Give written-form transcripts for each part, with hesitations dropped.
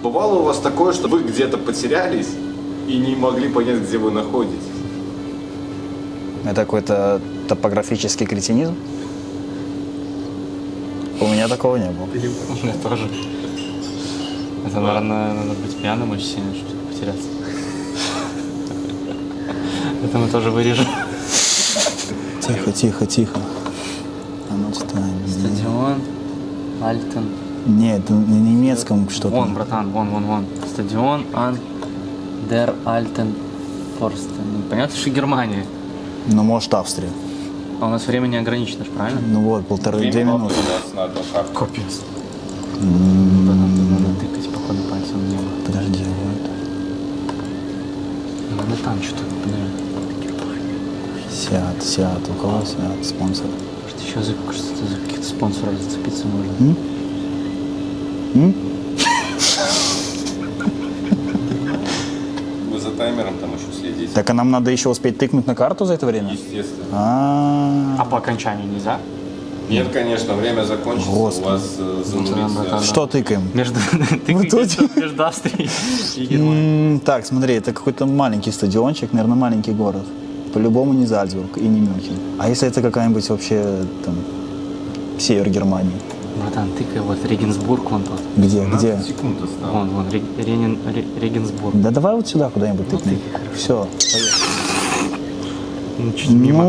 Бывало у вас такое, что вы где-то потерялись и не могли понять, где вы находитесь? Это какой-то топографический кретинизм? У меня такого не было. У меня тоже. Это, наверное, надо быть пьяным очень сильно, чтобы потеряться. Это мы тоже вырежем. Тихо, тихо, тихо. А ну встань. Стадион, Альтен. Нет, на немецком что-то. Вон, братан, вон. Стадион Ан дер Альтен Форстен. Понятно, что Германия. Ну, может, Австрия. А у нас время не ограничено, ж, правильно? Ну вот, 1,5-2 минуты. Капец. Надо тыкать, походу, пальцем в небо. Подожди, вот. Надо там что-то, подожди. Сиат. У кого Сиат? Спонсор. Что еще за каких-то спонсоров зацепиться можно? Вы за таймером там еще следите? Так, а нам надо еще успеть тыкнуть на карту за это время? Естественно. А по окончанию нельзя? Нет, конечно, время закончится, Господи. у вас занурится. Что тыкаем? Между Австрией и Германией. Так, смотри, это какой-то маленький стадиончик, наверное, маленький город. По-любому не Зальцбург и не Мюнхен. А если это какая-нибудь вообще там север Германии? Братан, тыкай, вот Регенсбург вон тут. Где? 15 секунд осталось. Вон, Регенсбург. Да давай вот сюда куда-нибудь тыкнем. тыкай, хорошо. Все. Ну, чуть мимо.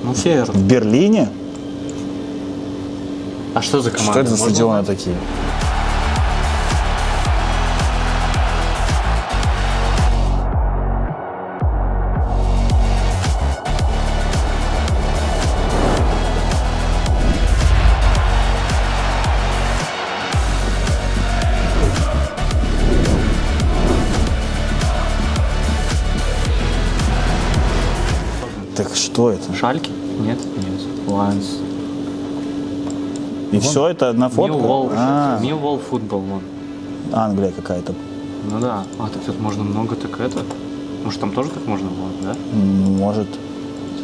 Ну, север. В Берлине? А что за команда? Что это за Можно стадионы узнать? такие? Так что это? Шальки? Нет. Лайнс. И все это одна фотка? Милвол футбол, вон. Англия какая-то. Ну да. А, так тут можно много, так это. Может, там тоже так можно было, да? Может.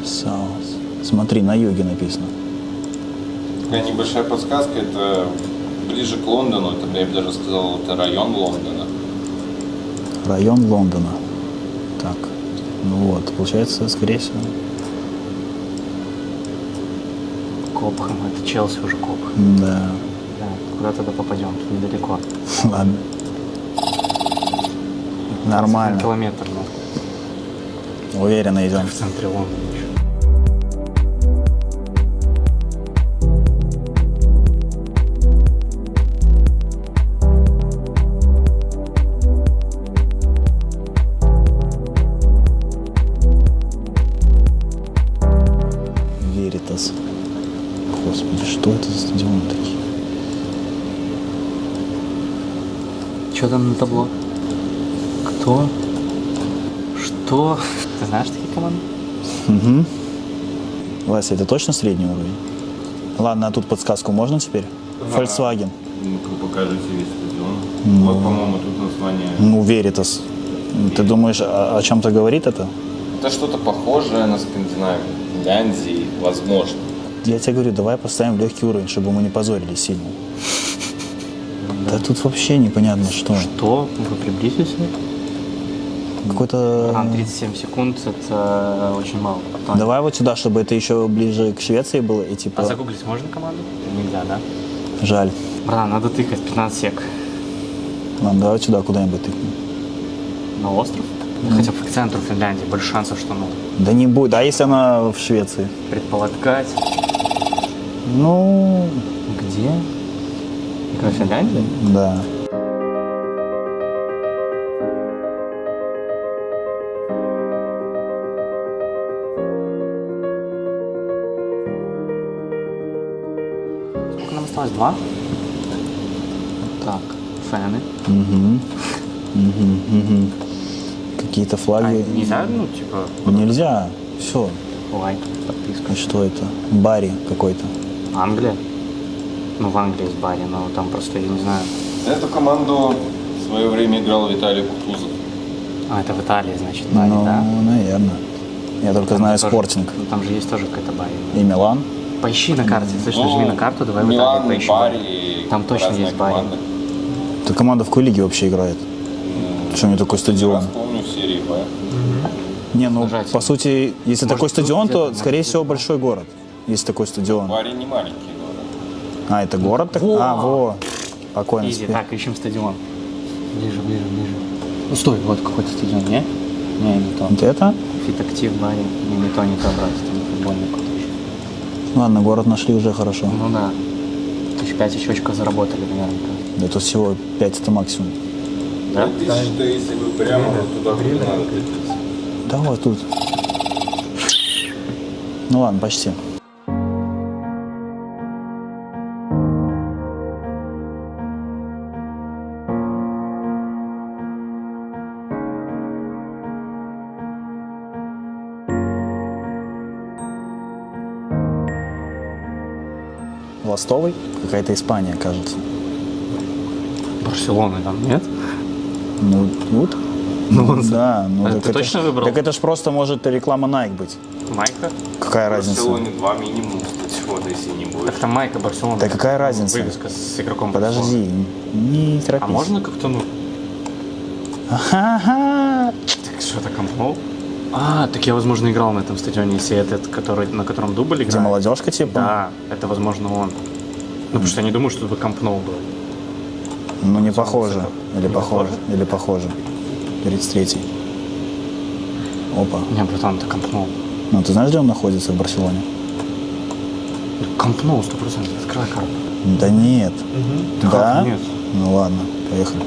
Саус. Смотри, на юге написано. Такая небольшая подсказка, это ближе к Лондону, это, я бы даже сказал, это район Лондона. Район Лондона. Так. Ну вот, получается, скорее всего. Копхэм, это Челси уже Копхэм. Да. Да, куда тогда попадем? Тут недалеко. Ладно. Нормально. Километр, ну, Уверенно идем. в центре Лондона еще. Веритас. Господи, что это за стадионы такие? Что там на табло? Кто? Что? Ты знаешь такие команды? Угу. Вася, это точно средний уровень? Ладно, а тут подсказку можно теперь? Volkswagen. Ну-ка, покажите весь стадион. Вот, по-моему, тут название. Ну, Веритас. Ты думаешь, о чем-то говорит это? Это что-то похожее на Скандинавию, Финляндии, возможно. Я тебе говорю, давай поставим легкий уровень, чтобы мы не позорились сильно. Да тут вообще непонятно что. Что? Вы приблизились? Какой-то... 37 секунд, это очень мало. Давай вот сюда, чтобы это еще ближе к Швеции было и типа... А загуглить можно команду? Нельзя, да? Жаль. Братан, надо тыкать 15 сек. Ладно, давай сюда куда-нибудь тыкнем. На остров? Хотя бы к центру Финляндии. Больше шансов, что, ну, Да не будет. А если она в Швеции? предполагать. Ну, Где? Какая Финляндия? да. Сколько нам осталось? 2? Так, фэны. Какие-то А, флаги. нельзя, ну, типа, Нельзя. Все. лайк, подписка. И что это? Барри какой-то. Англия? Ну, в Англии есть Барри, но там просто, я не знаю. За эту команду в свое время играл Виталий Кутузов. А, это в Италии, значит, Барри, Ну, да? наверное. Я только знаю Тоже- спортинг. ну, там же есть тоже какая-то Барри. И Милан. Поищи на карте, слышь, нажми на карту, давай в Милан, Италии поищи. Барри, Там точно разные есть Барри. команды. Эта команда в какой лиге вообще играет? Что у нее такой стадион? Раз помню, в серии Б. Не, ну, Нажать. по сути, если Может, такой тут стадион, где-то, то, может, скорее тут. всего, большой город. Если такой стадион. Барри не маленький город. А, это город? Так? Во! А, во. Спокойно Изи, спи. так, ищем стадион. Ближе, ближе, ближе. Ну стой, вот какой-то стадион, не? Не то. Вот это? Фитактив, Барри. Не то, брат, там футбольный какой-то еще. Ладно, город нашли уже хорошо. Ну да. 5 еще очков заработали, наверное. Да тут всего 5 это максимум. Да? 5000-то, если вы прямо вот туда, куда надо катиться. Да вот тут. Ну ладно, почти. Ластовый? Какая-то Испания, кажется. Барселоны там, нет? Ну, вот. Ну, он- Да, ну А так ты это точно ж- выбрал? Так это ж просто может реклама Nike быть. Майка? Какая В разница? Барселоне 2 минимум стадиона, если не будет. Так там майка Барселона. Да какая разница? Вывеска с игроком Барселоны. Подожди, не торопись. А можно как-то, ну, Ага. так что это Камп-Ноу? А, так я, возможно, играл на этом стадионе, если этот, который, на котором дубль играет. Где молодежка типа? Да, это, возможно, он. Ну, потому что я не думаю, что это Камп-Ноу был. Ну не похоже. Или Не похоже. похоже? Или похоже. 33-й. Опа. Не, братан, это Камп-Ноу. Ну ты знаешь, где он находится в Барселоне? Камп-Ноу, 100%. Открывай карту. Да нет. Да Да? как нет? Ну ладно, поехали.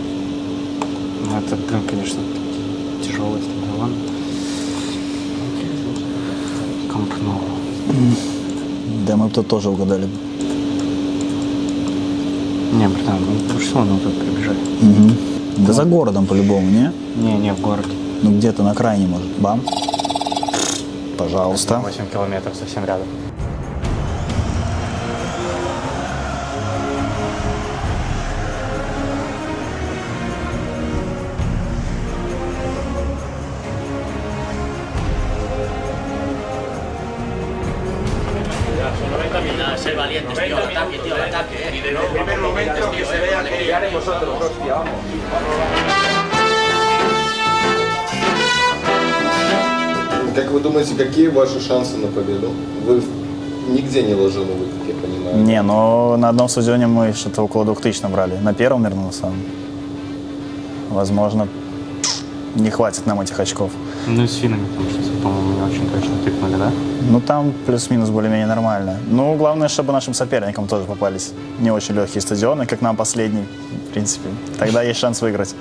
Ну, это, блин, конечно, тяжелый стадион. Камп-Ноу. Да мы бы тут тоже угадали. Не, братан, ну, Барселону тут прибежали. Угу. Да за городом по-любому, не? Не, в городе. Ну где-то на крайне, может. Бам. Пожалуйста. 8 километров, совсем рядом. Ser valientes, tío, al ataque, tío, al ataque, Y desde el primer momento que se vea que ya haremos vosotros, hostia, vamos. Как вы думаете, какие ваши шансы на победу? Вы нигде не ложены, вы, как я понимаю. Не, но на одном стадионе мы что-то около 2000 набрали. На первом, наверное, на самом. Возможно, не хватит нам этих очков. Ну и с финами там что-то, по-моему, не очень точно тыкнули, да? Ну, там плюс-минус более-менее нормально. Ну, главное, чтобы нашим соперникам тоже попались не очень легкие стадионы, как нам последний, в принципе. Тогда есть шанс выиграть.